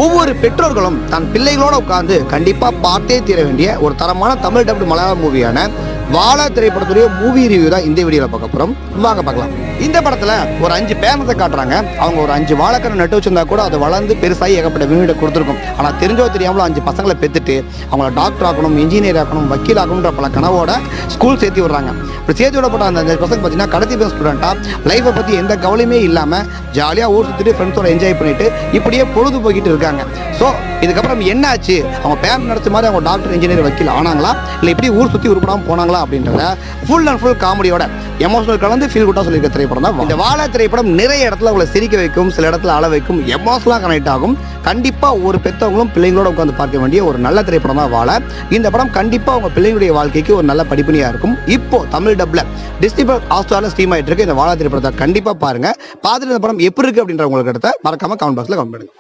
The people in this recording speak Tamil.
ஒவ்வொரு பெற்றோர்களும் தன் பிள்ளைகளோட உட்கார்ந்து கண்டிப்பா பார்த்தே தீர வேண்டிய ஒரு தரமான தமிழ் டப்டு மலையாள மூவியான வாழா திரைப்படத்துடைய மூவி ரிவ்யூ தான் இந்த வீடியோல பார்க்க போறோம். வாங்க பார்க்கலாம். இந்த படத்துல ஒரு 5 பேரண்ட்ஸை காட்டுறாங்க. அவங்க ஒரு 5 வாழைக்கன்று நட்டு வச்சிருந்தா கூட அதை வளர்ந்து பெருசாகி ஏகப்பட்ட வீடு கொடுத்துருக்கும். ஆனா தெரிஞ்சோ தெரியாமலும் 5 பசங்களை பெற்றுட்டு அவங்கள டாக்டர் ஆக்கணும், இன்ஜினியர் ஆக்கணும், வக்கீல் ஆக்கணுன்ற பல கனவோட ஸ்கூல் சேர்த்து விடுறாங்க. இப்படி சேர்த்து விடப்பட்ட அந்த 5 பசங்க பார்த்தீங்கன்னா கடைசி பேர் ஸ்டூடெண்டா லைஃப்பை பத்தி எந்த கவலையுமே இல்லாம ஜாலியா ஊர் சுத்திட்டு ஃப்ரெண்ட்ஸோட என்ஜாய் பண்ணிட்டு இப்படியே பொழுது போக்கிட்டு இருக்காங்க. ஸோ இதுக்கப்புறம் என்ன ஆச்சு, அவங்க பேரண்ட் நடத்த மாதிரி அவங்க டாக்டர், இன்ஜினியர், வக்கீல் ஆனாங்களா, இல்லை இப்படி ஊர் சுற்றி உருப்படாமல் போனாங்களா அப்படின்றத ஃபுல் அண்ட் ஃபுல் காமெடியோட எமோஷனல் கலந்து ஃபீல் குட்டாக சொல்லியிருக்க திரைப்படம் தான் இந்த வாழை திரைப்படம். நிறைய இடத்துல உங்களை சிரிக்க வைக்கும், சில இடத்துல அழ வைக்கும், எமோஷனலாக கனெக்ட் ஆகும். கண்டிப்பாக ஒரு பெற்றவங்களும் பிள்ளைங்களோட உட்காந்து பார்க்க வேண்டிய ஒரு நல்ல திரைப்படம் தான் வாழை. இந்த படம் கண்டிப்பாக உங்கள் பிள்ளைங்களுடைய வாழ்க்கைக்கு ஒரு நல்ல படிப்பணியாக இருக்கும். இப்போ தமிழ் டப்ல டிஸ்னி ஹாட்ஸ்டாரில் ஸ்ட்ரீம் ஆகிட்டு இருக்கு இந்த வாழை திரைப்படத்தை கண்டிப்பாக பாருங்க. பார்த்துட்டு இந்த படம் எப்படி இருக்கு அப்படின்ற உங்களுக்கு அடுத்த மறக்காம கமெண்ட் பாக்ஸில் கமெண்ட் பண்ணுங்க.